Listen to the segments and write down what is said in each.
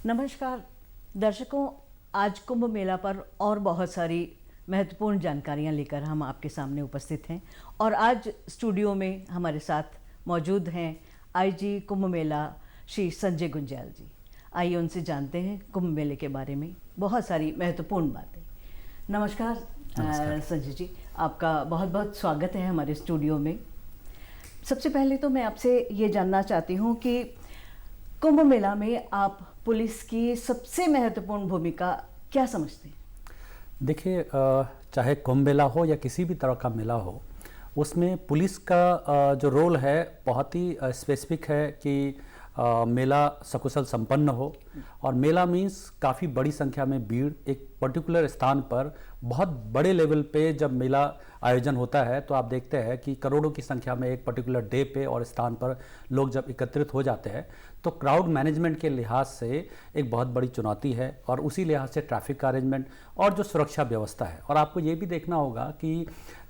नमस्कार दर्शकों, आज कुंभ मेला पर और बहुत सारी महत्वपूर्ण जानकारियां लेकर हम आपके सामने उपस्थित हैं। और आज स्टूडियो में हमारे साथ मौजूद हैं आईजी कुंभ मेला श्री संजय गुंज्याल जी। आइए उनसे जानते हैं कुंभ मेले के बारे में बहुत सारी महत्वपूर्ण बातें। नमस्कार संजय जी, आपका बहुत बहुत स्वागत है हमारे स्टूडियो में। सबसे पहले तो मैं आपसे ये जानना चाहती हूँ कि कुंभ मेला में आप पुलिस की सबसे महत्वपूर्ण भूमिका क्या समझते हैं? देखिए, चाहे कुंभ मेला हो या किसी भी तरह का मेला हो, उसमें पुलिस का जो रोल है बहुत ही स्पेसिफिक है कि मेला सकुशल संपन्न हो। और मेला मीन्स काफ़ी बड़ी संख्या में भीड़ एक पर्टिकुलर स्थान पर बहुत बड़े लेवल पे जब मेला आयोजन होता है तो आप देखते हैं कि करोड़ों की संख्या में एक पर्टिकुलर डे पे और स्थान पर लोग जब एकत्रित हो जाते हैं तो क्राउड मैनेजमेंट के लिहाज से एक बहुत बड़ी चुनौती है। और उसी लिहाज से ट्रैफिक का अरेंजमेंट और जो सुरक्षा व्यवस्था है, और आपको ये भी देखना होगा कि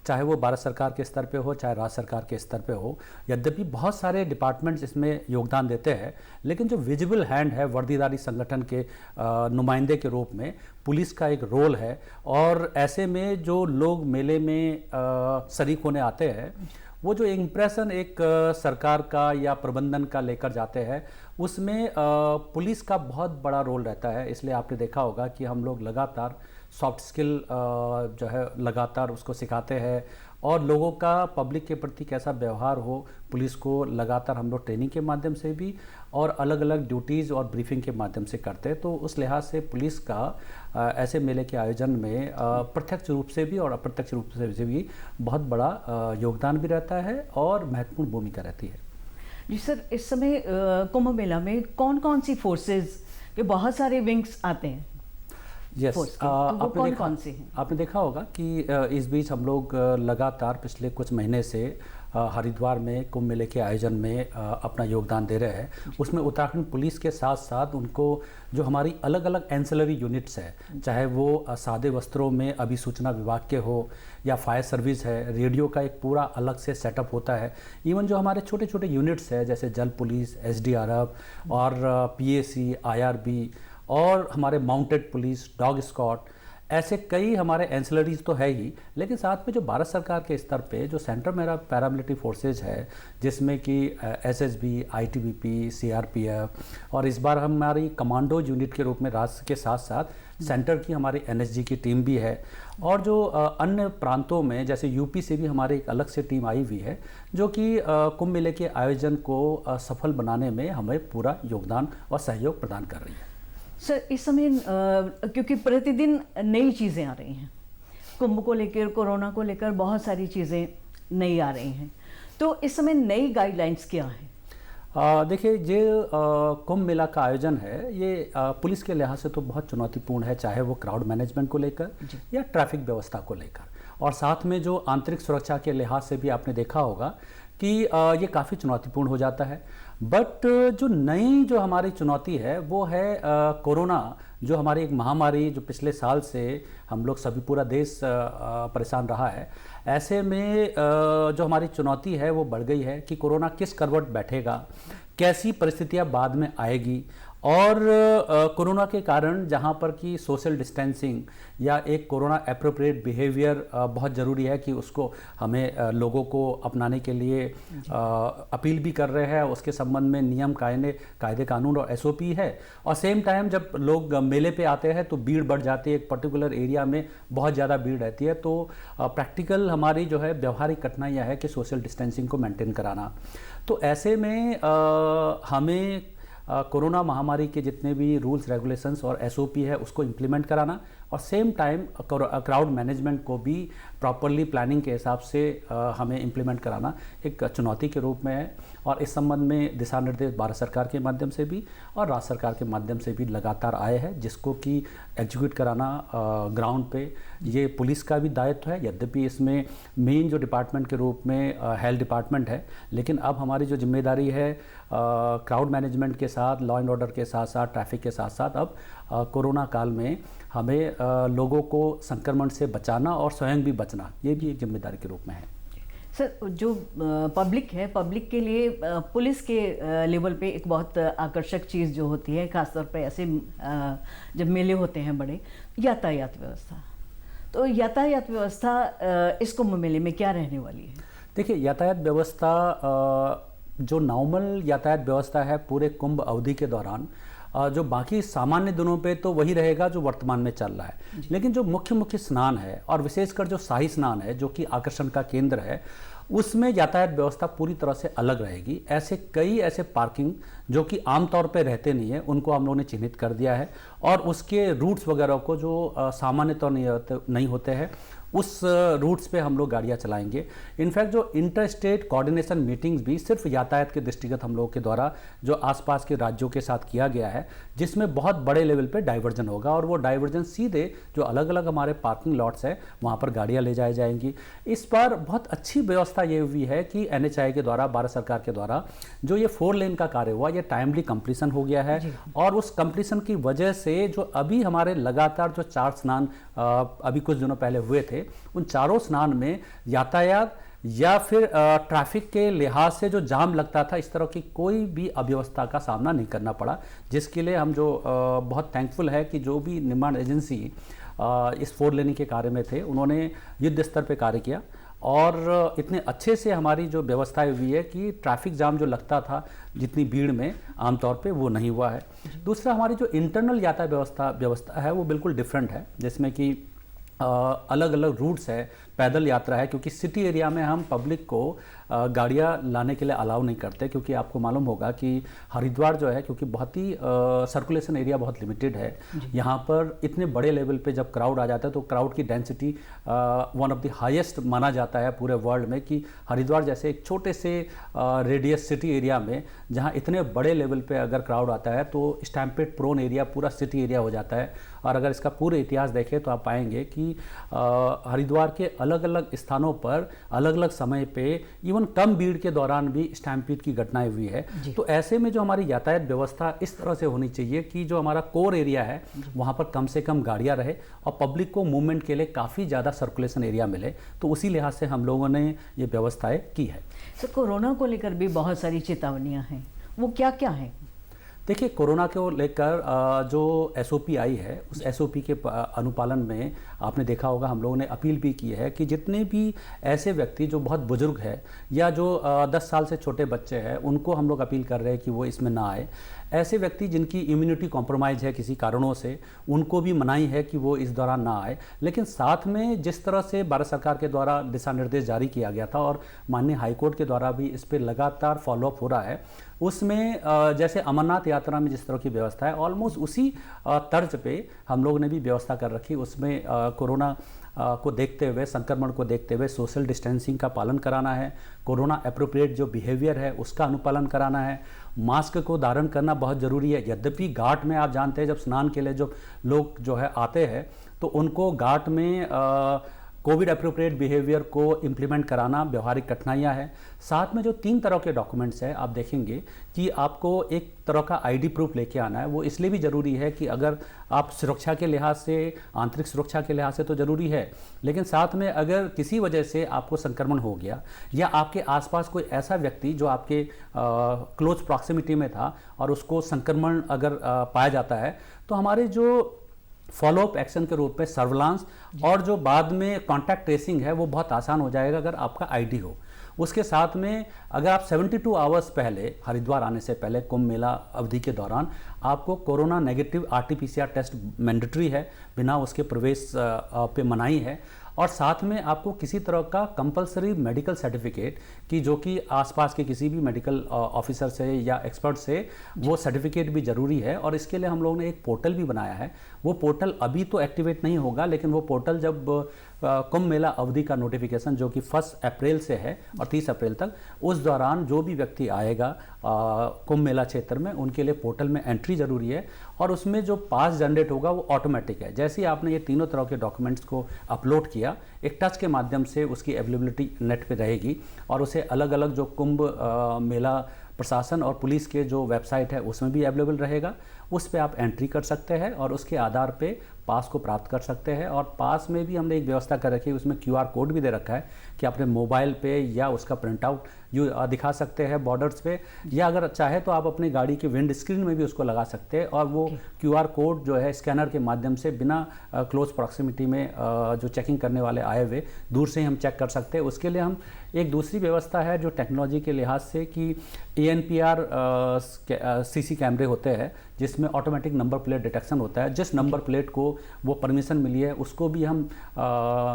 चाहे वो भारत सरकार के स्तर पे हो चाहे राज्य सरकार के स्तर पे हो, यद्यपि बहुत सारे डिपार्टमेंट्स इसमें योगदान देते हैं, लेकिन जो विजिबल हैंड है वर्दीधारी संगठन के नुमाइंदे के रूप में पुलिस का एक रोल है। और ऐसे में जो लोग मेले में शरीक होने आते हैं, वो जो इम्प्रेशन एक सरकार का या प्रबंधन का लेकर जाते हैं, उसमें पुलिस का बहुत बड़ा रोल रहता है। इसलिए आपने देखा होगा कि हम लोग लगातार सॉफ्ट स्किल जो है लगातार उसको सिखाते हैं, और लोगों का पब्लिक के प्रति कैसा व्यवहार हो पुलिस को लगातार हम लोग ट्रेनिंग के माध्यम से भी और अलग अलग ड्यूटीज़ और ब्रीफिंग के माध्यम से करते हैं। तो उस लिहाज से पुलिस का ऐसे मेले के आयोजन में प्रत्यक्ष रूप से भी और अप्रत्यक्ष रूप से भी बहुत बड़ा योगदान भी रहता है और महत्वपूर्ण भूमिका रहती है। जी सर, इस समय कुंभ मेला में कौन कौन सी फोर्सेज के बहुत सारे विंग्स आते हैं? यस, आपने देखा होगा कि इस बीच हम लोग लगातार पिछले कुछ महीने से हरिद्वार में कुंभ मेले के आयोजन में अपना योगदान दे रहे हैं। उसमें उत्तराखंड पुलिस के साथ साथ उनको जो हमारी अलग अलग एंसिलरी यूनिट्स है, चाहे वो सादे वस्त्रों में अभिसूचना विभाग के हो या फायर सर्विस है, रेडियो का एक पूरा अलग से सेटअप होता है। इवन जो हमारे छोटे छोटे यूनिट्स है जैसे जल पुलिस, एसडीआरएफ और पीएसी, आईआरबी और हमारे माउंटेड पुलिस, डॉग स्क्वाड, ऐसे कई हमारे एंसिलरीज तो है ही, लेकिन साथ में जो भारत सरकार के स्तर पे जो सेंट्रल मेरा पैरामिलिट्री फोर्सेज है जिसमें कि एसएसबी, आईटीबीपी, सीआरपीएफ और इस बार हमारी कमांडो यूनिट के रूप में राज्य के साथ साथ सेंटर की हमारी एनएसजी की टीम भी है। और जो अन्य प्रांतों में जैसे यूपी से भी हमारी एक अलग से टीम आई हुई है जो कि कुंभ मेले के आयोजन को सफल बनाने में हमें पूरा योगदान और सहयोग प्रदान कर रही है। सर, इस समय क्योंकि प्रतिदिन नई चीज़ें आ रही हैं, कुंभ को लेकर, कोरोना को लेकर बहुत सारी चीज़ें नई आ रही हैं, तो इस समय नई गाइडलाइंस क्या हैं? देखिए, ये कुंभ मेला का आयोजन है, ये पुलिस के लिहाज से तो बहुत चुनौतीपूर्ण है, चाहे वो क्राउड मैनेजमेंट को लेकर या ट्रैफिक व्यवस्था को लेकर। और साथ में जो आंतरिक सुरक्षा के लिहाज से भी आपने देखा होगा कि ये काफ़ी चुनौतीपूर्ण हो जाता है। बट जो नई जो हमारी चुनौती है वो है कोरोना, जो हमारी एक महामारी जो पिछले साल से हम लोग सभी पूरा देश परेशान रहा है। ऐसे में जो हमारी चुनौती है वो बढ़ गई है कि कोरोना किस करवट बैठेगा, कैसी परिस्थितियां बाद में आएगी, और कोरोना के कारण जहाँ पर कि सोशल डिस्टेंसिंग या एक कोरोना एप्रोप्रिएट बिहेवियर बहुत ज़रूरी है कि उसको हमें लोगों को अपनाने के लिए अपील भी कर रहे हैं। उसके संबंध में नियम, कायदे कानून और एसओपी है। और सेम टाइम जब लोग मेले पे आते हैं तो भीड़ बढ़ जाती है, एक पर्टिकुलर एरिया में बहुत ज़्यादा भीड़ रहती है। तो प्रैक्टिकल हमारी जो है व्यवहारिक कठिनाइयाँ है कि सोशल डिस्टेंसिंग को मेंटेन कराना। तो ऐसे में हमें कोरोना महामारी के जितने भी रूल्स, रेगुलेशंस और एसओपी है उसको इम्प्लीमेंट कराना, और सेम टाइम क्राउड मैनेजमेंट को भी प्रॉपरली प्लानिंग के हिसाब से हमें इम्प्लीमेंट कराना एक चुनौती के रूप में है। और इस संबंध में दिशा निर्देश भारत सरकार के माध्यम से भी और राज्य सरकार के माध्यम से भी लगातार आए हैं, जिसको कि एग्जीक्यूट कराना ग्राउंड पे ये पुलिस का भी दायित्व है। यद्यपि इसमें मेन जो डिपार्टमेंट के रूप में हेल्थ डिपार्टमेंट है, लेकिन अब हमारी जो जिम्मेदारी है क्राउड मैनेजमेंट के साथ, लॉ एंड ऑर्डर के साथ साथ, ट्रैफिक के साथ साथ अब कोरोना काल में हमें लोगों को संक्रमण से बचाना और स्वयं भी बचना, ये भी एक जिम्मेदारी के रूप में है। सर, जो पब्लिक है, पब्लिक के लिए पुलिस के लेवल पे एक बहुत आकर्षक चीज़ जो होती है, ख़ासतौर पे ऐसे जब मेले होते हैं बड़े, यातायात व्यवस्था। तो यातायात व्यवस्था इस कुंभ मेले में क्या रहने वाली है? देखिए, यातायात व्यवस्था जो नॉर्मल यातायात व्यवस्था है पूरे कुंभ अवधि के दौरान, जो बाकी सामान्य दिनों पे तो वही रहेगा जो वर्तमान में चल रहा है। लेकिन जो मुख्य मुख्य स्नान है और विशेषकर जो शाही स्नान है जो कि आकर्षण का केंद्र है, उसमें यातायात व्यवस्था पूरी तरह से अलग रहेगी। कई ऐसे पार्किंग जो कि आमतौर पे रहते नहीं है, उनको हम लोगों ने चिन्हित कर दिया है और उसके रूट्स वगैरह को जो सामान्य तौर नहीं होते हैं, उस रूट्स पे हम लोग गाड़ियाँ चलाएंगे। इनफैक्ट जो इंटर स्टेट कोऑर्डिनेशन मीटिंग्स भी सिर्फ यातायात के दृष्टिगत हम लोगों के द्वारा जो आसपास के राज्यों के साथ किया गया है, जिसमें बहुत बड़े लेवल पे डाइवर्जन होगा और वो डाइवर्जन सीधे जो अलग अलग हमारे पार्किंग लॉट्स है वहाँ पर गाड़ियाँ ले जाई जाएंगी। इस बार बहुत अच्छी व्यवस्था ये हुई है कि NHAI के द्वारा, भारत सरकार के द्वारा जो ये 4 लेन का कार्य हुआ, ये टाइमली कंप्लीशन हो गया है और उस कंप्लीशन की वजह से जो अभी हमारे लगातार जो 4 स्नान अभी कुछ दिनों पहले हुए थे, उन चारों स्नान में यातायात या फिर ट्रैफिक के लिहाज से जो जाम लगता था, इस तरह की कोई भी अव्यवस्था का सामना नहीं करना पड़ा, जिसके लिए हम जो बहुत थैंकफुल है कि जो भी निर्माण एजेंसी इस 4 लेनिंग के कार्य में थे, उन्होंने युद्ध स्तर पे कार्य किया और इतने अच्छे से हमारी जो व्यवस्था हुई है कि ट्रैफिक जाम जो लगता था जितनी भीड़ में, आमतौर पे वो नहीं हुआ है। दूसरा, हमारी जो इंटरनल यातायात व्यवस्था है वो बिल्कुल डिफरेंट है, जिसमें कि अलग अलग रूट्स है, पैदल यात्रा है, क्योंकि सिटी एरिया में हम पब्लिक को गाड़ियाँ लाने के लिए अलाउ नहीं करते, क्योंकि आपको मालूम होगा कि हरिद्वार जो है, क्योंकि बहुत ही सर्कुलेशन एरिया बहुत लिमिटेड है, यहाँ पर इतने बड़े लेवल पे जब क्राउड आ जाता है तो क्राउड की density one of the highest माना जाता है पूरे वर्ल्ड में, कि हरिद्वार जैसे एक छोटे से रेडियस सिटी एरिया में जहाँ इतने बड़े लेवल पे अगर क्राउड आता है तो स्टैम्पेड प्रोन एरिया पूरा सिटी एरिया हो जाता है। और अगर इसका पूरे इतिहास देखें तो आप पाएंगे कि हरिद्वार के अलग अलग स्थानों पर अलग अलग समय पे इवन कम भीड़ के दौरान भी स्टैम्पीड की घटनाएं हुई है। तो ऐसे में जो हमारी यातायात व्यवस्था इस तरह से होनी चाहिए कि जो हमारा कोर एरिया है वहाँ पर कम से कम गाड़ियाँ रहे और पब्लिक को मूवमेंट के लिए काफ़ी ज़्यादा सर्कुलेशन एरिया मिले। तो उसी लिहाज से हम लोगों ने ये व्यवस्थाएं की है। तो कोरोना को लेकर भी बहुत सारी चेतावनियाँ हैं, वो क्या क्या हैं? देखिए, कोरोना को लेकर जो SOP आई है, उस SOP के अनुपालन में आपने देखा होगा हम लोगों ने अपील भी की है कि जितने भी ऐसे व्यक्ति जो बहुत बुजुर्ग है या जो 10 साल से छोटे बच्चे हैं, उनको हम लोग अपील कर रहे हैं कि वो इसमें ना आए। ऐसे व्यक्ति जिनकी इम्यूनिटी कॉम्प्रोमाइज़ है किसी कारणों से, उनको भी मनाही है कि वो इस दौरान ना आए। लेकिन साथ में जिस तरह से भारत सरकार के द्वारा दिशा निर्देश जारी किया गया था और माननीय हाईकोर्ट के द्वारा भी इस पर लगातार फॉलोअप हो रहा है, उसमें जैसे अमरनाथ यात्रा में जिस तरह की व्यवस्था है, ऑलमोस्ट उसी तर्ज पे हम लोग ने भी व्यवस्था कर रखी। उसमें कोरोना को देखते हुए, संक्रमण को देखते हुए सोशल डिस्टेंसिंग का पालन कराना है, कोरोना एप्रोप्रिएट जो बिहेवियर है उसका अनुपालन कराना है, मास्क को धारण करना बहुत ज़रूरी है। यद्यपि घाट में आप जानते हैं जब स्नान के लिए जो लोग जो है आते हैं तो उनको घाट में कोविड एप्रोप्रिएट बिहेवियर को इम्प्लीमेंट कराना व्यवहारिक कठिनाइयाँ हैं। साथ में जो 3 तरह के डॉक्यूमेंट्स हैं, आप देखेंगे कि आपको एक तरह का ID प्रूफ लेके आना है। वो इसलिए भी ज़रूरी है कि अगर आप सुरक्षा के लिहाज से, आंतरिक सुरक्षा के लिहाज से तो ज़रूरी है, लेकिन साथ में अगर किसी वजह से आपको संक्रमण हो गया या आपके आसपास कोई ऐसा व्यक्ति जो आपके क्लोज प्रॉक्सिमिटी में था और उसको संक्रमण अगर पाया जाता है, तो हमारे जो फॉलोअप एक्शन के रूप में सर्विलांस और जो बाद में कॉन्टैक्ट ट्रेसिंग है वो बहुत आसान हो जाएगा अगर आपका ID हो। उसके साथ में अगर आप 72 आवर्स पहले, हरिद्वार आने से पहले कुंभ मेला अवधि के दौरान आपको corona negative RT-PCR test mandatory है, बिना उसके प्रवेश पे मनाही है। और साथ में आपको किसी तरह का कंपलसरी मेडिकल सर्टिफिकेट कि जो कि आसपास के किसी भी मेडिकल ऑफिसर से या एक्सपर्ट से वो सर्टिफिकेट भी ज़रूरी है। और इसके लिए हम लोगों ने एक पोर्टल भी बनाया है। वो पोर्टल अभी तो एक्टिवेट नहीं होगा, लेकिन वो पोर्टल जब कुंभ मेला अवधि का नोटिफिकेशन जो कि 1 अप्रैल से है और 30 अप्रैल तक, उस दौरान जो भी व्यक्ति आएगा कुंभ मेला क्षेत्र में, उनके लिए पोर्टल में एंट्री ज़रूरी है और उसमें जो पास जनरेट होगा वो ऑटोमेटिक है। जैसे ही आपने ये तीनों तरह के डॉक्यूमेंट्स को अपलोड किया, एक टच के माध्यम से उसकी अवेलेबिलिटी नेट पे रहेगी और उसे अलग अलग जो कुंभ मेला प्रशासन और पुलिस के जो वेबसाइट है उसमें भी अवेलेबल रहेगा। उस पर आप एंट्री कर सकते हैं और उसके आधार पे पास को प्राप्त कर सकते हैं। और पास में भी हमने एक व्यवस्था कर रखी है, उसमें QR कोड भी दे रखा है कि अपने मोबाइल पे या उसका प्रिंट आउट दिखा सकते हैं बॉर्डर्स पे, या अगर चाहे तो आप अपनी गाड़ी के विंड स्क्रीन में भी उसको लगा सकते हैं। और वो QR कोड जो है स्कैनर के माध्यम से बिना क्लोज प्रॉक्सिमिटी में जो चेकिंग करने वाले आए हुए दूर से ही हम चेक कर सकते हैं। उसके लिए हम एक दूसरी व्यवस्था है जो टेक्नोलॉजी के लिहाज से कि ANPR CC कैमरे होते हैं जिसमें ऑटोमेटिक नंबर प्लेट डिटेक्शन होता है। जिस नंबर प्लेट को वो परमिशन मिली है उसको भी हम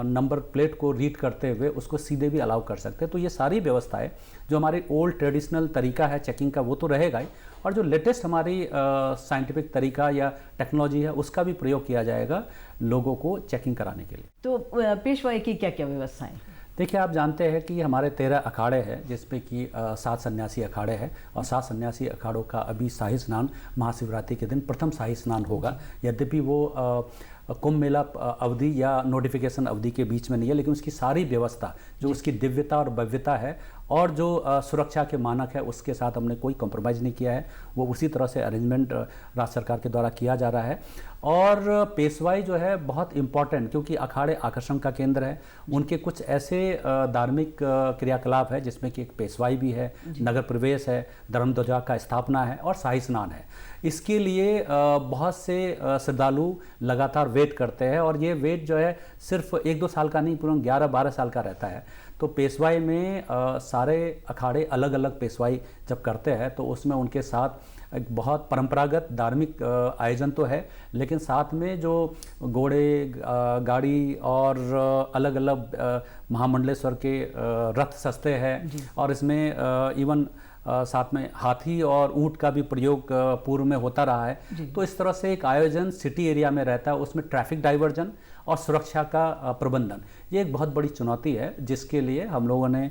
नंबर प्लेट को रीड करते हुए उसको सीधे भी अलाउ कर सकते हैं। तो ये सारी व्यवस्थाएं जो हमारी ओल्ड ट्रेडिशनल तरीका है चेकिंग का वो तो रहेगा ही, और जो लेटेस्ट हमारी साइंटिफिक तरीका या टेक्नोलॉजी है उसका भी प्रयोग किया जाएगा लोगों को चेकिंग कराने के लिए। तो पेशवाई की क्या क्या व्यवस्थाएं? देखिए, आप जानते हैं कि हमारे 13 अखाड़े हैं जिसमें कि 7 सन्यासी अखाड़े हैं, और 7 सन्यासी अखाड़ों का अभी शाही स्नान महाशिवरात्रि के दिन प्रथम शाही स्नान होगा। यद्यपि वो कुंभ मेला अवधि या नोटिफिकेशन अवधि के बीच में नहीं है, लेकिन उसकी सारी व्यवस्था जो उसकी दिव्यता और भव्यता है और जो सुरक्षा के मानक है उसके साथ हमने कोई कॉम्प्रोमाइज़ नहीं किया है। वो उसी तरह से अरेंजमेंट राज्य सरकार के द्वारा किया जा रहा है। और पेशवाई जो है बहुत इम्पॉर्टेंट, क्योंकि अखाड़े आकर्षण का केंद्र है। उनके कुछ ऐसे धार्मिक क्रियाकलाप है जिसमें कि एक पेशवाई भी है, नगर प्रवेश है, धर्म ध्वजा का स्थापना है और शाही स्नान है। इसके लिए बहुत से श्रद्धालु लगातार वेट करते हैं, और ये वेट जो है सिर्फ 1-2 साल का नहीं, पूरा 11-12 साल का रहता है। तो पेशवाई में सारे अखाड़े अलग अलग पेशवाई जब करते हैं तो उसमें उनके साथ एक बहुत परंपरागत धार्मिक आयोजन तो है, लेकिन साथ में जो घोड़े गाड़ी और अलग अलग महामंडलेश्वर के रथ सस्ते हैं, और इसमें इवन साथ में हाथी और ऊंट का भी प्रयोग पूर्व में होता रहा है। तो इस तरह से एक आयोजन सिटी एरिया में रहता है, उसमें ट्रैफिक डाइवर्जन और सुरक्षा का प्रबंधन, ये एक बहुत बड़ी चुनौती है जिसके लिए हम लोगों ने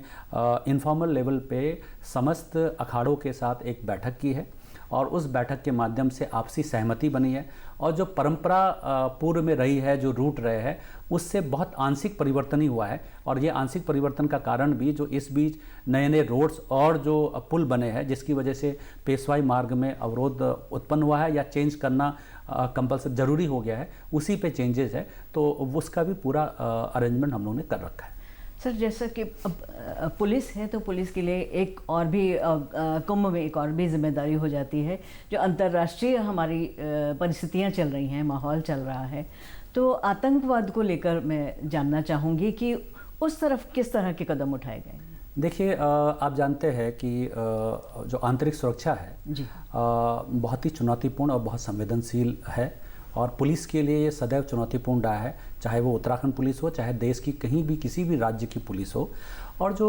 इनफॉर्मल लेवल पे समस्त अखाड़ों के साथ एक बैठक की है, और उस बैठक के माध्यम से आपसी सहमति बनी है। और जो परंपरा पूर्व में रही है, जो रूट रहे हैं, उससे बहुत आंशिक परिवर्तन ही हुआ है। और ये आंशिक परिवर्तन का कारण भी जो इस बीच नए नए रोड्स और जो पुल बने हैं जिसकी वजह से पेशवाई मार्ग में अवरोध उत्पन्न हुआ है या चेंज करना कंपल्सरी जरूरी हो गया है, उसी पे चेंजेस है। तो उसका भी पूरा अरेंजमेंट हम लोगों ने कर रखा है। सर, जैसा कि पुलिस है तो पुलिस के लिए एक और भी कुंभ में एक और भी जिम्मेदारी हो जाती है। जो अंतर्राष्ट्रीय हमारी परिस्थितियां चल रही हैं, माहौल चल रहा है, तो आतंकवाद को लेकर मैं जानना चाहूँगी कि उस तरफ किस तरह के कदम उठाए गए? देखिए, आप जानते हैं कि जो आंतरिक सुरक्षा है बहुत ही चुनौतीपूर्ण और बहुत संवेदनशील है, और पुलिस के लिए ये सदैव चुनौतीपूर्ण रहा है, चाहे वो उत्तराखंड पुलिस हो, चाहे देश की कहीं भी किसी भी राज्य की पुलिस हो। और जो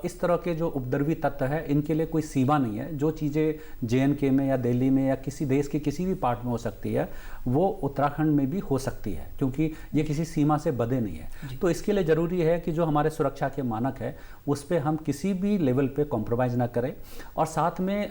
इस तरह के जो उपद्रवी तत्व है इनके लिए कोई सीमा नहीं है। जो चीज़ें JNK में या दिल्ली में या किसी देश के किसी भी पार्ट में हो सकती है वो उत्तराखंड में भी हो सकती है, क्योंकि ये किसी सीमा से बंधे नहीं है। तो इसके लिए ज़रूरी है कि जो हमारे सुरक्षा के मानक है उस पर हम किसी भी लेवल पे कॉम्प्रोमाइज़ ना करें, और साथ में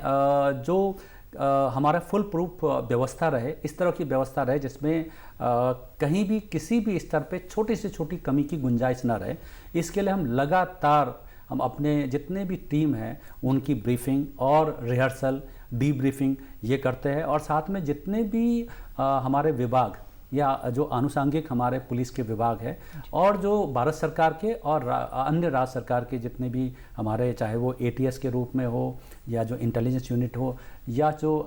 जो हमारा फुल प्रूफ व्यवस्था रहे, इस तरह की व्यवस्था रहे जिसमें कहीं भी किसी भी स्तर पे छोटी से छोटी कमी की गुंजाइश ना रहे। इसके लिए हम लगातार हम अपने जितने भी टीम हैं उनकी ब्रीफिंग और रिहर्सल, डीब्रीफिंग ये करते हैं, और साथ में जितने भी हमारे विभाग या जो आनुषंगिक हमारे पुलिस के विभाग है और जो भारत सरकार के और अन्य राज्य सरकार के जितने भी हमारे, चाहे वो ATS के रूप में हो या जो इंटेलिजेंस यूनिट हो या जो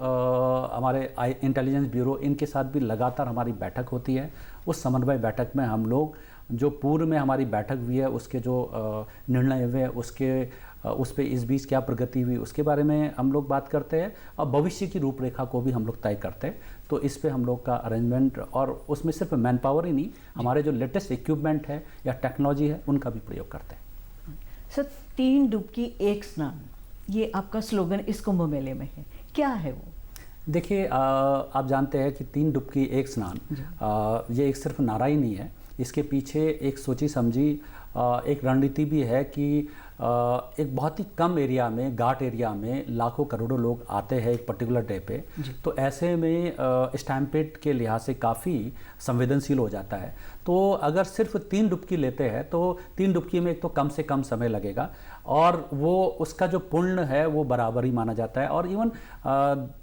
हमारे इंटेलिजेंस ब्यूरो, इनके साथ भी लगातार हमारी बैठक होती है। उस समन्वय बैठक में हम लोग जो पूर्व में हमारी बैठक हुई है उसके जो निर्णय हुए उस पर इस बीच क्या प्रगति हुई उसके बारे में हम लोग बात करते हैं, और भविष्य की रूपरेखा को भी हम लोग तय करते हैं। तो इस पे हम लोग का अरेंजमेंट, और उसमें सिर्फ मैन पावर ही नहीं, हमारे जो लेटेस्ट इक्विपमेंट है या टेक्नोलॉजी है उनका भी प्रयोग करते हैं। सर, 3 डुबकी 1 स्नान, ये आपका स्लोगन इस कुंभ मेले में है, क्या है वो? देखिए, आप जानते हैं कि 3 डुबकी 1 स्नान ये एक सिर्फ नारा ही नहीं है, इसके पीछे एक सोची समझी एक रणनीति भी है कि एक बहुत ही कम एरिया में, घाट एरिया में लाखों करोड़ों लोग आते हैं एक पर्टिकुलर डे पे, तो ऐसे में स्टैम्पेड के लिहाज से काफ़ी संवेदनशील हो जाता है। तो अगर सिर्फ 3 डुबकी लेते हैं तो 3 डुबकी में एक तो कम से कम समय लगेगा और वो उसका जो पुण्य है वो बराबर ही माना जाता है। और इवन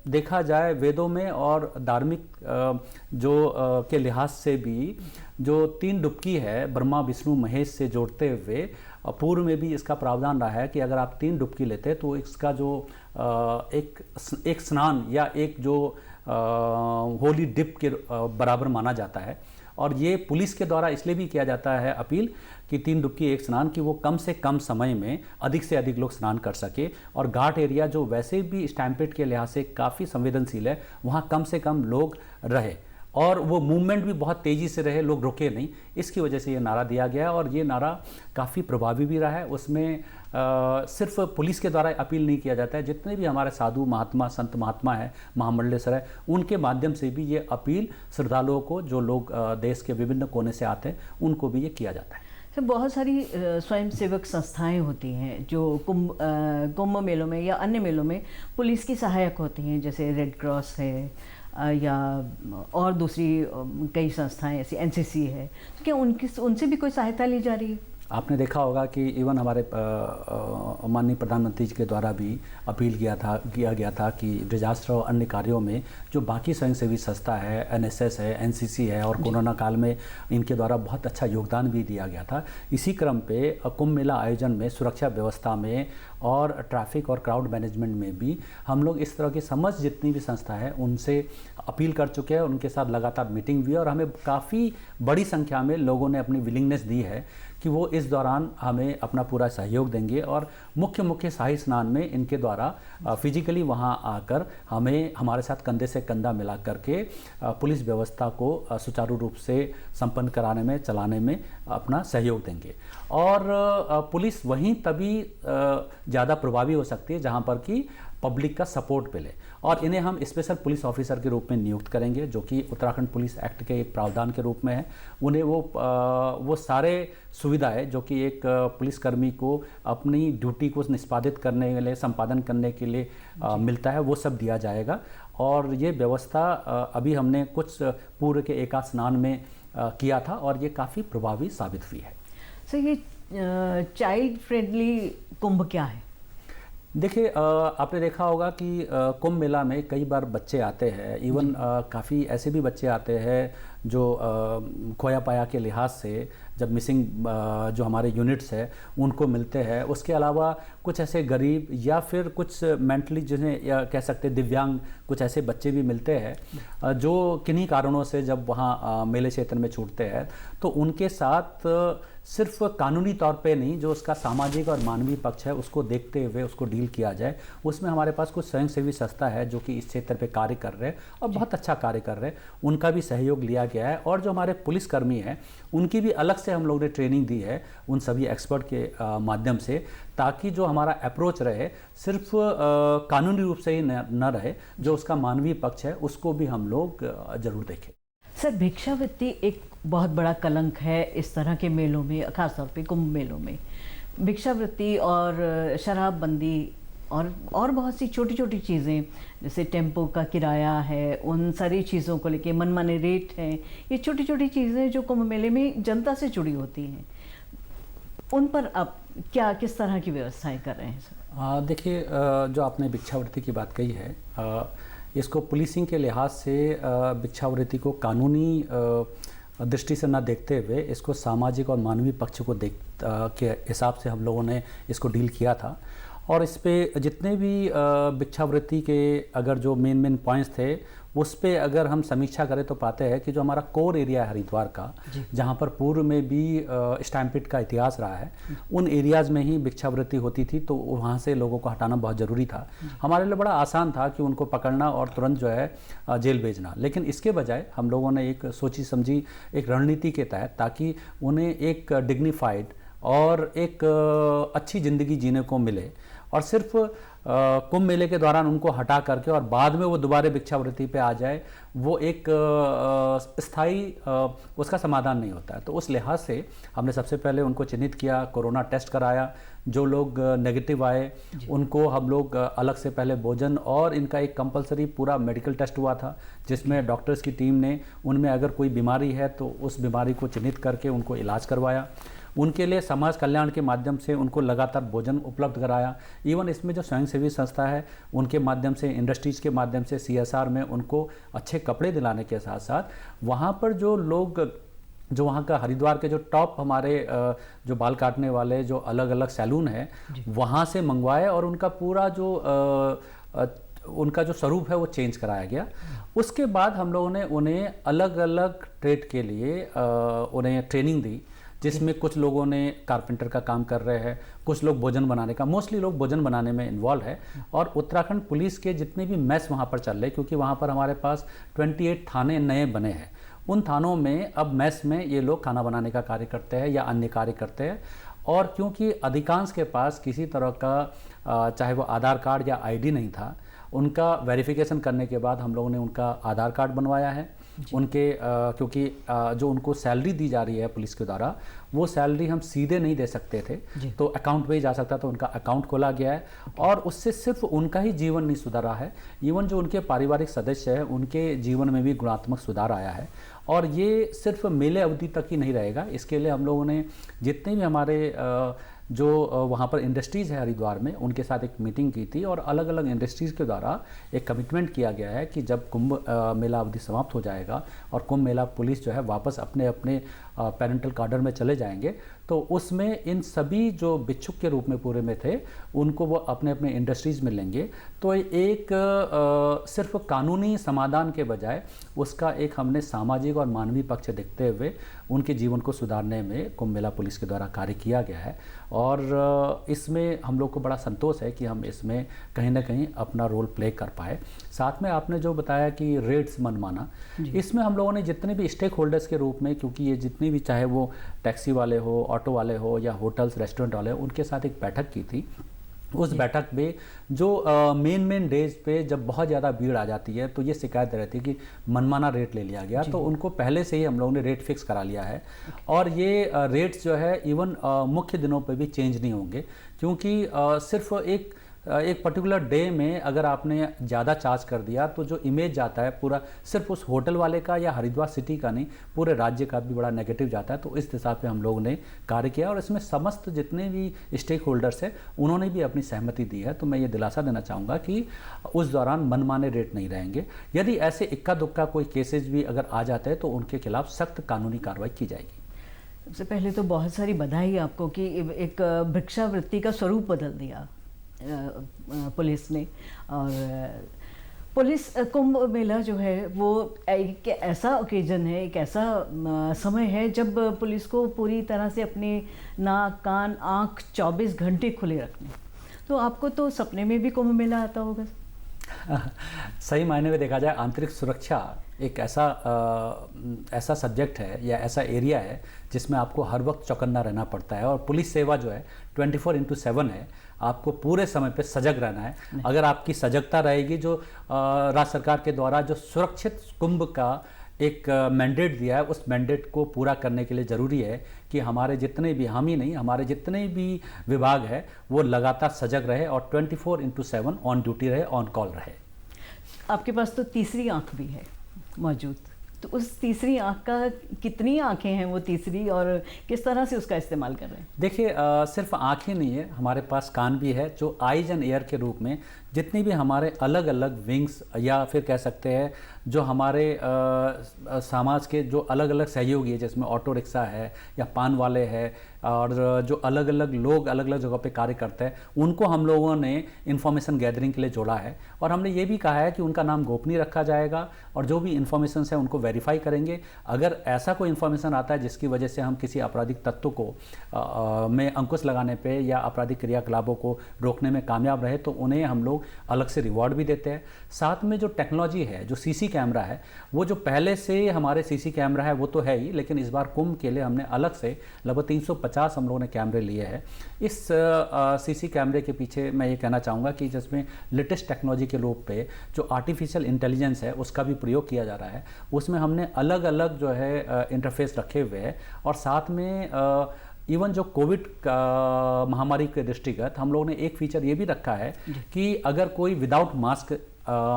देखा जाए वेदों में और धार्मिक के लिहाज से भी जो 3 डुबकी है ब्रह्मा विष्णु महेश से जोड़ते हुए पूर्व में भी इसका प्रावधान रहा है कि अगर आप 3 डुबकी लेते हैं तो इसका जो एक स्नान या एक जो होली डिप के बराबर माना जाता है। और ये पुलिस के द्वारा इसलिए भी किया जाता है अपील कि 3 डुबकी एक स्नान, कि वो कम से कम समय में अधिक से अधिक लोग स्नान कर सके। और घाट एरिया जो वैसे भी स्टैम्पेड के लिहाज से काफ़ी संवेदनशील है, वहाँ कम से कम लोग रहे और वो मूवमेंट भी बहुत तेज़ी से रहे, लोग रुके नहीं। इसकी वजह से ये नारा दिया गया और ये नारा काफ़ी प्रभावी भी रहा है। उसमें सिर्फ पुलिस के द्वारा अपील नहीं किया जाता है, जितने भी हमारे साधु महात्मा संत महात्मा हैं, महामंडलेश्वर है, उनके माध्यम से भी ये अपील श्रद्धालुओं को, जो लोग देश के विभिन्न कोने से आते हैं, उनको भी ये किया जाता है। सर, बहुत सारी स्वयंसेवक संस्थाएं होती हैं जो कुंभ मेलों में या अन्य मेलों में पुलिस की सहायक होती हैं, जैसे रेड क्रॉस है या और दूसरी कई संस्थाएं ऐसी, एनसीसी है। तो क्या उनसे भी कोई सहायता ली जा रही है? आपने देखा होगा कि इवन हमारे माननीय प्रधानमंत्री जी के द्वारा भी अपील किया गया था कि डिजास्टर और अन्य कार्यों में जो बाकी स्वयंसेवी संस्था है, एनएसएस है, एनसीसी है, और कोरोना काल में इनके द्वारा बहुत अच्छा योगदान भी दिया गया था। इसी क्रम पे कुंभ मेला आयोजन में सुरक्षा व्यवस्था में और ट्रैफिक और क्राउड मैनेजमेंट में भी हम लोग इस तरह की समझ जितनी भी संस्था है उनसे अपील कर चुके हैं। उनके साथ लगातार मीटिंग हुई है और हमें काफ़ी बड़ी संख्या में लोगों ने अपनी विलिंगनेस दी है कि वो इस दौरान हमें अपना पूरा सहयोग देंगे और मुख्य शाही स्नान में इनके द्वारा फिजिकली वहाँ आकर हमें हमारे साथ कंधे से कंधा मिला करके पुलिस व्यवस्था को सुचारू रूप से संपन्न कराने में, चलाने में अपना सहयोग देंगे। और पुलिस वहीं तभी ज़्यादा प्रभावी हो सकती है जहाँ पर कि पब्लिक का सपोर्ट मिले, और इन्हें हम स्पेशल पुलिस ऑफिसर के रूप में नियुक्त करेंगे, जो कि उत्तराखंड पुलिस एक्ट के एक प्रावधान के रूप में है। उन्हें वो सारे सुविधाएं जो कि एक पुलिसकर्मी को अपनी ड्यूटी को निष्पादित करने के लिए, संपादन करने के लिए मिलता है, वो सब दिया जाएगा। और ये व्यवस्था अभी हमने कुछ पूर्व के एकादश स्नान में किया था और ये काफ़ी प्रभावी साबित हुई है। सर, ये चाइल्ड फ्रेंडली कुंभ क्या है? देखिए, आपने देखा होगा कि कुंभ मेला में कई बार बच्चे आते हैं, इवन काफ़ी ऐसे भी बच्चे आते हैं जो खोया पाया के लिहाज से जब मिसिंग जो हमारे यूनिट्स है उनको मिलते हैं। उसके अलावा कुछ ऐसे गरीब या फिर कुछ मेंटली जिन्हें या कह सकते दिव्यांग कुछ ऐसे बच्चे भी मिलते हैं जो किन्हीं कारणों से जब वहाँ मेले क्षेत्र में छूटते हैं, तो उनके साथ सिर्फ कानूनी तौर पे नहीं, जो उसका सामाजिक और मानवीय पक्ष है उसको देखते हुए उसको डील किया जाए। उसमें हमारे पास कुछ स्वयंसेवी संस्था है जो कि इस क्षेत्र पे कार्य कर रहे हैं और बहुत अच्छा कार्य कर रहे हैं, उनका भी सहयोग लिया गया है। और जो हमारे पुलिसकर्मी हैं उनकी भी अलग से हम लोगों ने ट्रेनिंग दी है उन सभी एक्सपर्ट के माध्यम से, ताकि जो हमारा अप्रोच रहे सिर्फ कानूनी रूप से ही न रहे, जो उसका मानवीय पक्ष है उसको भी हम लोग जरूर देखें। सर, भिक्षावृत्ति एक बहुत बड़ा कलंक है इस तरह के मेलों में, खासतौर पे कुंभ मेलों में। भिक्षावृत्ति और शराबबंदी और बहुत सी छोटी छोटी चीज़ें, जैसे टेम्पो का किराया है, उन सारी चीज़ों को लेके मनमाने रेट हैं, ये छोटी छोटी चीज़ें जो कुंभ मेले में जनता से जुड़ी होती हैं, उन पर आप किस तरह की व्यवस्थाएं कर रहे हैं सर? देखिए, जो आपने भिक्षावृत्ति की बात कही है, इसको पुलिसिंग के लिहाज से भिक्षावृत्ति को कानूनी दृष्टि से न देखते हुए इसको सामाजिक और मानवीय पक्ष को के हिसाब से हम लोगों ने इसको डील किया था। और इस पे जितने भी भिक्षावृत्ति के अगर जो मेन पॉइंट्स थे उस पे अगर हम समीक्षा करें तो पाते हैं कि जो हमारा कोर एरिया है हरिद्वार का, जहाँ पर पूर्व में भी स्टैम्पेड का इतिहास रहा है, उन एरियाज़ में ही भिक्षावृत्ति होती थी, तो वहाँ से लोगों को हटाना बहुत ज़रूरी था। हमारे लिए बड़ा आसान था कि उनको पकड़ना और तुरंत जो है जेल भेजना, लेकिन इसके बजाय हम लोगों ने एक सोची समझी एक रणनीति के तहत, ताकि उन्हें एक डिग्निफाइड और एक अच्छी ज़िंदगी जीने को मिले, और सिर्फ कुंभ मेले के दौरान उनको हटा करके और बाद में वो दोबारा भिक्षावृत्ति पे आ जाए, वो एक स्थायी उसका समाधान नहीं होता है। तो उस लिहाज से हमने सबसे पहले उनको चिन्हित किया, कोरोना टेस्ट कराया, जो लोग नेगेटिव आए उनको हम लोग अलग से पहले भोजन और इनका एक कंपलसरी पूरा मेडिकल टेस्ट हुआ था, जिसमें डॉक्टर्स की टीम ने उनमें अगर कोई बीमारी है तो उस बीमारी को चिन्हित करके उनको इलाज करवाया। उनके लिए समाज कल्याण के माध्यम से उनको लगातार भोजन उपलब्ध कराया। इवन इसमें जो स्वयंसेवी संस्था है उनके माध्यम से, इंडस्ट्रीज़ के माध्यम से, CSR में उनको अच्छे कपड़े दिलाने के साथ साथ वहाँ पर जो लोग, जो वहाँ का हरिद्वार के जो टॉप हमारे जो बाल काटने वाले जो अलग अलग सैलून है वहाँ से मंगवाए और उनका पूरा जो उनका जो स्वरूप है वो चेंज कराया गया। उसके बाद हम लोगों ने उन्हें अलग अलग ट्रेड के लिए उन्हें ट्रेनिंग दी, जिसमें कुछ लोगों ने कारपेंटर का काम कर रहे हैं, कुछ लोग भोजन बनाने का, मोस्टली लोग भोजन बनाने में इन्वॉल्व है। और उत्तराखंड पुलिस के जितने भी मेस वहाँ पर चल रहे, क्योंकि वहाँ पर हमारे पास 28 थाने नए बने हैं, उन थानों में अब मेस में ये लोग खाना बनाने का कार्य करते हैं या अन्य कार्य करते हैं। और क्योंकि अधिकांश के पास किसी तरह का चाहे वो आधार कार्ड या ID नहीं था, उनका वेरिफिकेशन करने के बाद हम लोगों ने उनका आधार कार्ड बनवाया है। उनके क्योंकि जो उनको सैलरी दी जा रही है पुलिस के द्वारा, वो सैलरी हम सीधे नहीं दे सकते थे, तो अकाउंट में ही जा सकता, तो उनका अकाउंट खोला गया है। और उससे सिर्फ उनका ही जीवन नहीं सुधरा है, इवन जो उनके पारिवारिक सदस्य हैं उनके जीवन में भी गुणात्मक सुधार आया है। और ये सिर्फ मेले अवधि तक ही नहीं रहेगा, इसके लिए हम लोगों ने जितने भी हमारे जो वहाँ पर इंडस्ट्रीज़ है हरिद्वार में, उनके साथ एक मीटिंग की थी और अलग अलग इंडस्ट्रीज़ के द्वारा एक कमिटमेंट किया गया है कि जब कुंभ मेला अवधि समाप्त हो जाएगा और कुंभ मेला पुलिस जो है वापस अपने अपने पेरेंटल कार्डर में चले जाएंगे, तो उसमें इन सभी जो भिक्षुक के रूप में पूरे में थे उनको वो अपने अपने इंडस्ट्रीज़ में लेंगे। तो एक सिर्फ कानूनी समाधान के बजाय उसका एक हमने सामाजिक और मानवीय पक्ष देखते हुए उनके जीवन को सुधारने में कुंभ मेला पुलिस के द्वारा कार्य किया गया है। और इसमें हम लोग को बड़ा संतोष है कि हम इसमें कहीं ना कहीं अपना रोल प्ले कर पाए। साथ में आपने जो बताया कि रेट्स मनमाना, इसमें हम लोगों ने जितने भी स्टेक होल्डर्स के रूप में, क्योंकि ये जितने भी चाहे वो टैक्सी वाले हो, ऑटो वाले हो या होटल्स रेस्टोरेंट वाले हो, उनके साथ एक बैठक की थी। उस बैठक में जो मेन डेज पे जब बहुत ज़्यादा भीड़ आ जाती है तो ये शिकायत रहती है कि मनमाना रेट ले लिया गया, तो उनको पहले से ही हम लोगों ने रेट फिक्स करा लिया है। और ये रेट्स जो है इवन मुख्य दिनों पे भी चेंज नहीं होंगे, क्योंकि सिर्फ एक पर्टिकुलर डे में अगर आपने ज़्यादा चार्ज कर दिया तो जो इमेज जाता है पूरा, सिर्फ उस होटल वाले का या हरिद्वार सिटी का नहीं, पूरे राज्य का भी बड़ा नेगेटिव जाता है। तो इस हिसाब से हम लोगों ने कार्य किया और इसमें समस्त जितने भी स्टेक होल्डर्स हैं उन्होंने भी अपनी सहमति दी है। तो मैं ये दिलासा देना चाहूँगा कि उस दौरान मनमाने रेट नहीं रहेंगे। यदि ऐसे इक्का दुक्का कोई केसेज भी अगर आ जाते हैं तो उनके खिलाफ सख्त कानूनी कार्रवाई की जाएगी। सबसे पहले तो बहुत सारी बधाई आपको कि एक भिक्षावृत्ति का स्वरूप बदल दिया पुलिस ने। और पुलिस कुंभ मेला जो है वो एक ऐसा ओकेजन है, एक ऐसा समय है जब पुलिस को पूरी तरह से अपने नाक कान आँख 24 घंटे खुले रखने। तो आपको तो सपने में भी कुंभ मेला आता होगा। सही मायने में देखा जाए आंतरिक सुरक्षा एक ऐसा सब्जेक्ट है या ऐसा एरिया है जिसमें आपको हर वक्त चौकन्ना रहना पड़ता है। और पुलिस सेवा जो है 24/7 है, आपको पूरे समय पे सजग रहना है। अगर आपकी सजगता रहेगी, जो राज्य सरकार के द्वारा जो सुरक्षित कुंभ का एक मैंडेट दिया है, उस मैंडेट को पूरा करने के लिए ज़रूरी है कि हमारे जितने भी, हम ही नहीं, हमारे जितने भी विभाग है वो लगातार सजग रहे और 24/7 ऑन ड्यूटी रहे, ऑन कॉल रहे। आपके पास तो तीसरी आंख भी है मौजूद, तो उस तीसरी आंख का कितनी आंखें हैं वो तीसरी, और किस तरह से उसका इस्तेमाल कर रहे हैं? देखिए, सिर्फ आंखें नहीं है, हमारे पास कान भी है, जो आइज एंड एयर के रूप में जितनी भी हमारे अलग अलग विंग्स या फिर कह सकते हैं जो हमारे समाज के जो अलग अलग सहयोगी है, जिसमें ऑटो रिक्शा है या पान वाले हैं और जो अलग अलग लोग अलग अलग जगह पे कार्य करते हैं, उनको हम लोगों ने इन्फॉर्मेशन गैदरिंग के लिए जोड़ा है। और हमने ये भी कहा है कि उनका नाम गोपनीय रखा जाएगा और जो भी इन्फॉर्मेशन है उनको वेरीफाई करेंगे। अगर ऐसा कोई इन्फॉर्मेशन आता है जिसकी वजह से हम किसी आपराधिक तत्व को में अंकुश लगाने पे या आपराधिक क्रियाकलापों को रोकने में कामयाब रहे, तो उन्हें हम लोग अलग से रिवॉर्ड भी देते हैं। साथ में जो टेक्नोलॉजी है, जो सीसी कैमरा है, वो जो पहले से हमारे सीसी कैमरा है वो तो है ही, लेकिन इस बार कुंभ के लिए हमने अलग से लगभग 350 हम लोगों ने कैमरे लिए हैं। इस सीसी कैमरे के पीछे मैं ये कहना चाहूँगा कि जिसमें लेटेस्ट टेक्नोलॉजी के रूप पे जो आर्टिफिशियल इंटेलिजेंस है उसका भी प्रयोग किया जा रहा है। उसमें हमने अलग अलग जो है इंटरफेस रखे हुए हैं, और साथ में इवन जो कोविड महामारी के दृष्टिगत हम लोगों ने एक फीचर ये भी रखा है कि अगर कोई विदाउट मास्क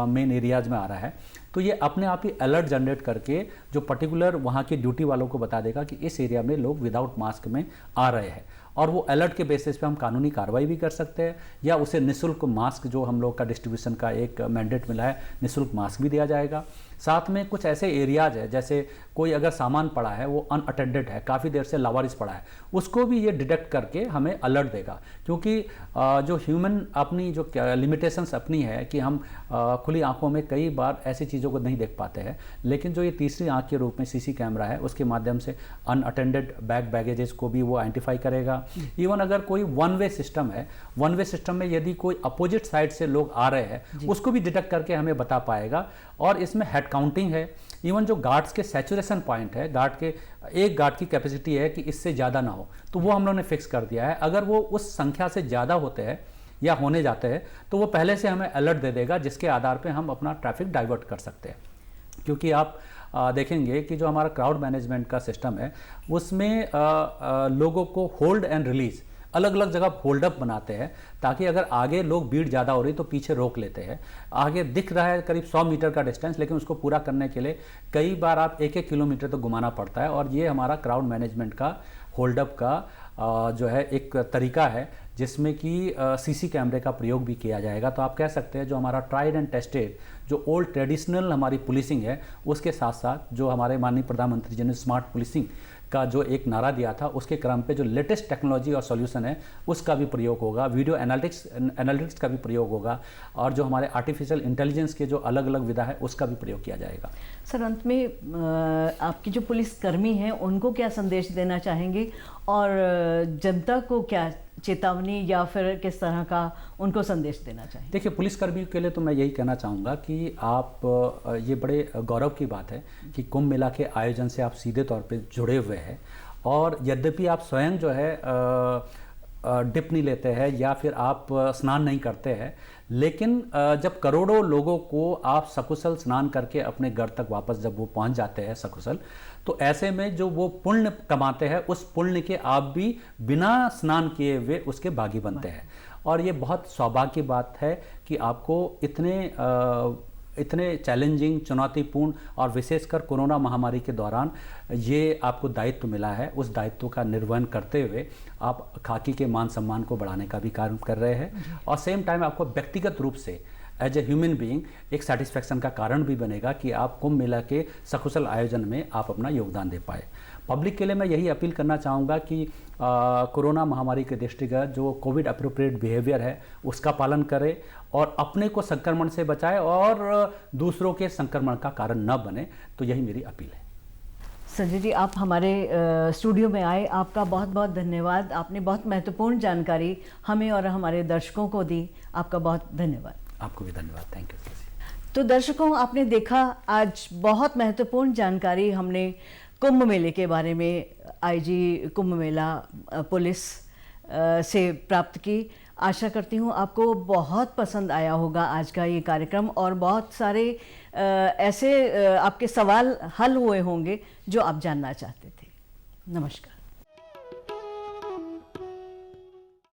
मेन एरियाज में आ रहा है तो ये अपने आप ही अलर्ट जनरेट करके जो पर्टिकुलर वहाँ के ड्यूटी वालों को बता देगा कि इस एरिया में लोग विदाउट मास्क में आ रहे हैं, और वो अलर्ट के बेसिस पे हम कानूनी कार्रवाई भी कर सकते हैं, या उसे निःशुल्क मास्क, जो हम लोग का डिस्ट्रीब्यूशन का एक मैंडेट मिला है, निःशुल्क मास्क भी दिया जाएगा। साथ में कुछ ऐसे एरियाज है, जैसे कोई अगर सामान पड़ा है वो अनअटेंडेड है, काफ़ी देर से लावारिस पड़ा है, उसको भी ये डिटेक्ट करके हमें अलर्ट देगा। क्योंकि जो ह्यूमन अपनी जो लिमिटेशंस अपनी है कि हम खुली आंखों में कई बार ऐसी चीज़ों को नहीं देख पाते हैं, लेकिन जो ये तीसरी आंख के रूप में सीसी कैमरा है उसके माध्यम से अनअटेंडेड बैगेजेस को भी वो आइडेंटिफाई करेगा। इवन अगर कोई वन वे सिस्टम है, वन वे सिस्टम में यदि कोई अपोजिट साइड से लोग आ रहे हैं उसको भी डिटेक्ट करके हमें बता पाएगा। और इसमें हेड काउंटिंग है, इवन जो गार्ड्स के सैचुरेशन पॉइंट है, एक गार्ड की कैपेसिटी है कि इससे ज़्यादा ना हो, तो वो हम लोगों ने फिक्स कर दिया है। अगर वो उस संख्या से ज़्यादा होते हैं या होने जाते हैं तो वो पहले से हमें अलर्ट दे देगा, जिसके आधार पे हम अपना ट्रैफिक डाइवर्ट कर सकते हैं। क्योंकि आप देखेंगे कि जो हमारा क्राउड मैनेजमेंट का सिस्टम है उसमें लोगों को होल्ड एंड रिलीज अलग अलग जगह होल्ड अप बनाते हैं, ताकि अगर आगे लोग भीड़ ज़्यादा हो रही तो पीछे रोक लेते हैं। आगे दिख रहा है करीब 100 मीटर का डिस्टेंस, लेकिन उसको पूरा करने के लिए कई बार आप 1-1 किलोमीटर तो घुमाना पड़ता है। और ये हमारा क्राउड मैनेजमेंट का होल्ड अप का जो है एक तरीका है, जिसमें कि सीसी कैमरे का प्रयोग भी किया जाएगा। तो आप कह सकते हैं जो हमारा ट्राइड एंड टेस्टेड जो ओल्ड ट्रेडिशनल हमारी पुलिसिंग है, उसके साथ साथ जो हमारे माननीय प्रधानमंत्री जी ने स्मार्ट पुलिसिंग का जो एक नारा दिया था, उसके क्रम पे जो लेटेस्ट टेक्नोलॉजी और सॉल्यूशन है उसका भी प्रयोग होगा, वीडियो एनालिटिक्स का भी प्रयोग होगा, और जो हमारे आर्टिफिशियल इंटेलिजेंस के जो अलग अलग विधा है उसका भी प्रयोग किया जाएगा। सर, अंत में आपकी जो पुलिसकर्मी हैं उनको क्या संदेश देना चाहेंगे, और जनता को क्या चेतावनी या फिर किस तरह का उनको संदेश देना चाहिए? देखिए, पुलिसकर्मी के लिए तो मैं यही कहना चाहूँगा कि आप ये बड़े गौरव की बात है कि कुंभ मेला के आयोजन से आप सीधे तौर पे जुड़े हुए हैं, और यद्यपि आप स्वयं जो है डिप नहीं लेते हैं या फिर आप स्नान नहीं करते हैं, लेकिन जब करोड़ों लोगों को आप सकुशल स्नान करके अपने घर तक वापस जब वो पहुंच जाते हैं सकुशल, तो ऐसे में जो वो पुण्य कमाते हैं उस पुण्य के आप भी बिना स्नान किए हुए उसके भागी बनते हैं। और ये बहुत सौभाग्य की बात है कि आपको इतने चैलेंजिंग, चुनौतीपूर्ण और विशेषकर कोरोना महामारी के दौरान ये आपको दायित्व मिला है। उस दायित्व का निर्वहन करते हुए आप खाकी के मान सम्मान को बढ़ाने का भी कार्य कर रहे हैं, और सेम टाइम आपको व्यक्तिगत रूप से एज ए ह्यूमन बीइंग एक सेटिस्फैक्शन का कारण भी बनेगा कि आप कुंभ मेला के सकुशल आयोजन में आप अपना योगदान दे पाए। पब्लिक के लिए मैं यही अपील करना चाहूँगा कि कोरोना महामारी के दृष्टिगत जो कोविड अप्रोप्रिएट बिहेवियर है उसका पालन करें, और अपने को संक्रमण से बचाए और दूसरों के संक्रमण का कारण न बने। तो यही मेरी अपील है। संजय जी, आप हमारे स्टूडियो में आए, आपका बहुत बहुत धन्यवाद। आपने बहुत महत्वपूर्ण जानकारी हमें और हमारे दर्शकों को दी, आपका बहुत धन्यवाद। आपको भी धन्यवाद, थैंक यू। तो दर्शकों, आपने देखा आज बहुत महत्वपूर्ण जानकारी हमने कुंभ मेले के बारे में आईजी कुंभ मेला पुलिस से प्राप्त की। आशा करती हूँ आपको बहुत पसंद आया होगा आज का ये कार्यक्रम, और बहुत सारे ऐसे आपके सवाल हल हुए होंगे जो आप जानना चाहते थे। नमस्कार।